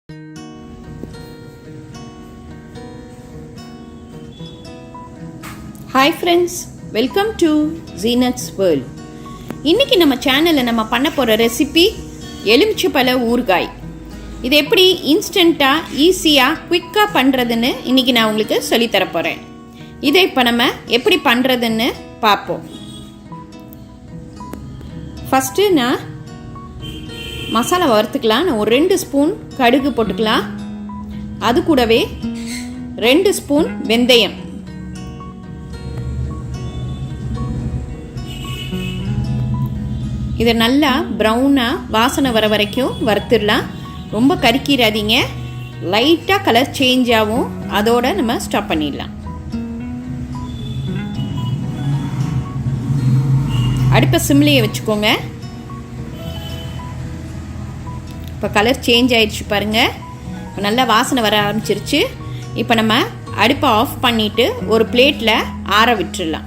Hi friends, welcome to Zeenath's World. இன்னைக்கு நம்ம சேனலில் நம்ம பண்ண போகிற ரெசிபி எலுமிச்சைப்பழ ஊறுகாய். இது எப்படி இன்ஸ்டண்ட்டாக ஈஸியாக குயிக்காக பண்ணுறதுன்னு இன்றைக்கி நான் உங்களுக்கு சொல்லித்தர போகிறேன். இதை இப்போ நம்ம எப்படி பண்ணுறதுன்னு பார்ப்போம். ஃபஸ்ட்டு நான் மசாலா வறுத்துக்கலாம். நான் ஒரு 2 ஸ்பூன் கடுகு போட்டுக்கலாம். அது கூடவே 2 ஸ்பூன் வெந்தயம், இதை நல்லா ப்ரௌனாக வாசனை வர வரைக்கும் வறுத்துடலாம். ரொம்ப கருக்கிடாதீங்க, லைட்டாக கலர் சேஞ்ச் ஆகும், அதோடு நம்ம ஸ்டாப் பண்ணிடலாம். அடுப்பை சிம்லேயே வச்சுக்கோங்க. இப்போ கலர் சேஞ்ச் ஆயிடுச்சு பாருங்கள். இப்போ நல்லா வாசனை வர ஆரம்பிச்சிருச்சு. இப்போ நம்ம அடுப்பை ஆஃப் பண்ணிவிட்டு ஒரு பிளேட்டில் ஆற விட்டுடலாம்.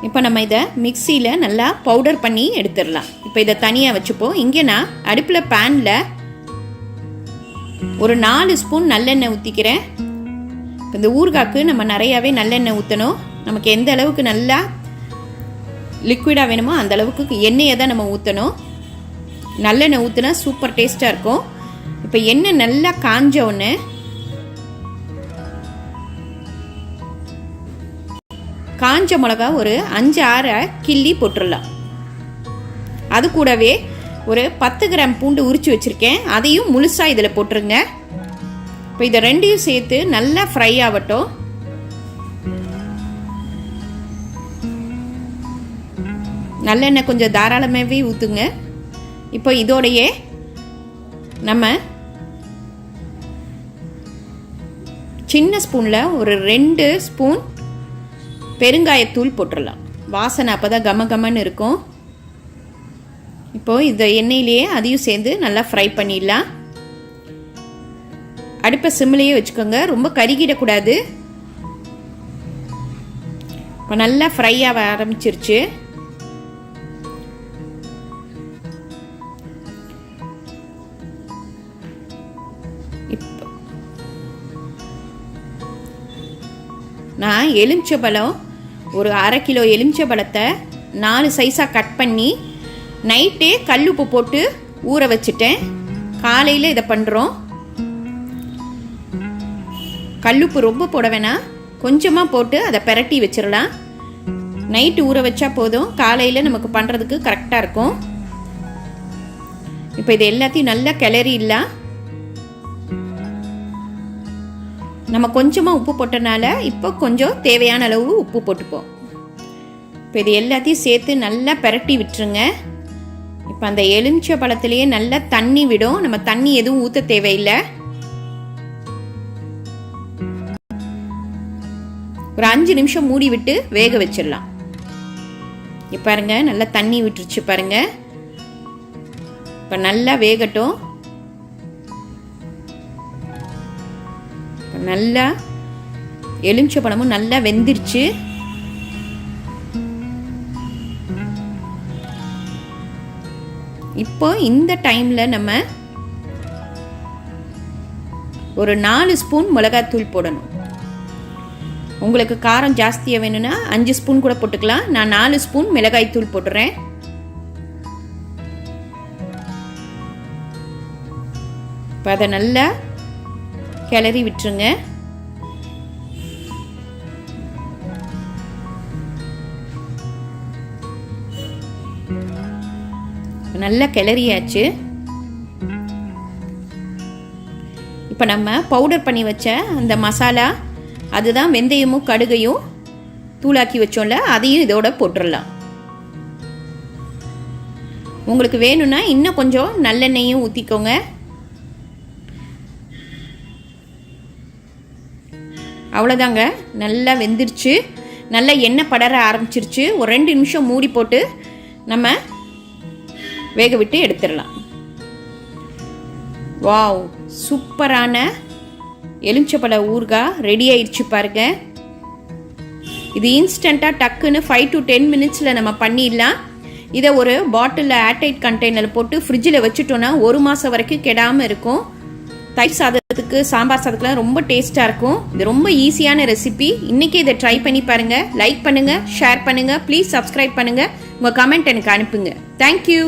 இப்போ நம்ம இதை மிக்சியில் நல்லா பவுடர் பண்ணி எடுத்துடலாம். இப்போ இதை தனியாக வச்சுப்போம். இங்கே நான் அடுப்பில் பேனில் ஒரு 4 ஸ்பூன் நல்லெண்ணெய் ஊற்றிக்கிறேன். இந்த ஊறுகாய்க்கு நம்ம நிறையாவே நல்லெண்ணெய் ஊற்றணும். நமக்கு எந்த அளவுக்கு நல்லா லிக்விடாக வேணுமோ அந்த அளவுக்கு எண்ணெயை தான் நம்ம ஊற்றணும். நல்லெண்ணெய் ஊற்றினா சூப்பர் டேஸ்ட்டாக இருக்கும். இப்போ எண்ணெய் நல்லா காஞ்ச உடனே காஞ்ச மிளகா ஒரு 5-6 கிள்ளி போட்டுடலாம். அது கூடவே ஒரு 10 கிராம் பூண்டு உரித்து வச்சுருக்கேன், அதையும் முழுசாக இதில் போட்டுருங்க. இப்போ இதை ரெண்டையும் சேர்த்து நல்லா ஃப்ரை ஆகட்டும். நல்லெண்ணெய் கொஞ்சம் தாராளமாகவே ஊற்றுங்க. இப்போ இதோடையே நம்ம சின்ன ஸ்பூனில் ஒரு 2 ஸ்பூன் பெருங்காயத்தூள் போட்டுடலாம். வாசனை அப்போ தான் கமகமன்னு இருக்கும். இப்போது இந்த எண்ணெயிலேயே அதையும் சேர்ந்து நல்லா ஃப்ரை பண்ணிடலாம். அடுப்பை சிம்லேயே வச்சுக்கோங்க, ரொம்ப கருகிடக்கூடாது. இப்போ நல்லா ஃப்ரை ஆக ஆரம்பிச்சிருச்சு. இப்போ நான் எலுமிச்சைப்பழம் ஒரு 1/2 கிலோ எலுமிச்சைப்பழத்தை 4 சைஸாக கட் பண்ணி நைட்டே கல்லுப்பு போட்டு ஊற வச்சுட்டேன். காலையில் இதை பண்ணுறோம். கல்லுப்பு ரொம்ப போட வேணாம், கொஞ்சமாக போட்டு அதை பிரட்டி வச்சிடலாம். நைட்டு ஊற வச்சா போதும், காலையில் நமக்கு பண்ணுறதுக்கு கரெக்டாக இருக்கும். இப்போ இது எல்லாத்தையும் நல்லா கிளறிடலாம். நம்ம கொஞ்சமாக உப்பு போட்டனால இப்போ கொஞ்சம் தேவையான அளவு உப்பு போட்டுப்போம். இப்போ இது எல்லாத்தையும் சேர்த்து நல்லா பிரட்டி விட்டுருங்க. இப்போ அந்த எலுமிச்சை பழத்துலேயே நல்லா தண்ணி விடும், நம்ம தண்ணி எதுவும் ஊற்ற தேவையில்லை. ஒரு 5 நிமிஷம் மூடி விட்டு வேக வச்சிடலாம். இப்போ பாருங்க நல்லா தண்ணி விட்டுருச்சு பாருங்க. இப்போ நல்லா வேகட்டும். நல்லா எலுமிச்சை பழமும் நல்லா வெந்துருச்சு. இப்போ இந்த டைமில் நம்ம ஒரு 4 ஸ்பூன் மிளகாத்தூள் போடணும். உங்களுக்கு காரம் ஜாஸ்தியாக வேணும்னா 5 ஸ்பூன் கூட போட்டுக்கலாம். நான் 4 ஸ்பூன் மிளகாய்த்தூள் போட்டுறேன். இப்போ அதை நல்லா கிளறி விட்டுருங்க. நல்லா கிளறியாச்சு. இப்போ நம்ம பவுடர் பண்ணி வச்ச அந்த மசாலா, அதுதான் வெந்தயமும் கடுகையும் தூளாக்கி வச்சோம்ல, அதையும் இதோட போட்டுடலாம். உங்களுக்கு வேணும்னா இன்னும் கொஞ்சம் நல்லெண்ணெயும் ஊற்றிக்கோங்க. அவ்வளோதாங்க, நல்லா வெந்துருச்சு. நல்லா எண்ணெய் படர ஆரம்பிச்சிருச்சு. ஒரு 2 நிமிஷம் மூடி போட்டு நம்ம வேக விட்டு எடுத்துடலாம். வாவ், சூப்பரான எலுமிச்சைப்பழ ஊறுகாய் ரெடி ஆயிடுச்சு பாருங்க. இது இன்ஸ்டண்ட்டாக டக்குன்னு 5 to 10 மினிட்ஸில் நம்ம பண்ணிடலாம். இதை ஒரு பாட்டிலில் ஏர்டைட் கண்டெய்னரில் போட்டு ஃப்ரிட்ஜில் வச்சுட்டோன்னா 1 மாதம் வரைக்கும் கெடாமல் இருக்கும். தயிர் சாதத்துக்கு சாம்பார் சாதத்துக்குலாம் ரொம்ப டேஸ்ட்டாக இருக்கும். இது ரொம்ப ஈஸியான ரெசிபி. இன்றைக்கி இதை ட்ரை பண்ணி பாருங்கள். லைக் பண்ணுங்கள், ஷேர் பண்ணுங்கள், ப்ளீஸ் சப்ஸ்கிரைப் பண்ணுங்கள். உங்கள் கமெண்ட் எனக்கு அனுப்புங்க. தேங்க்யூ.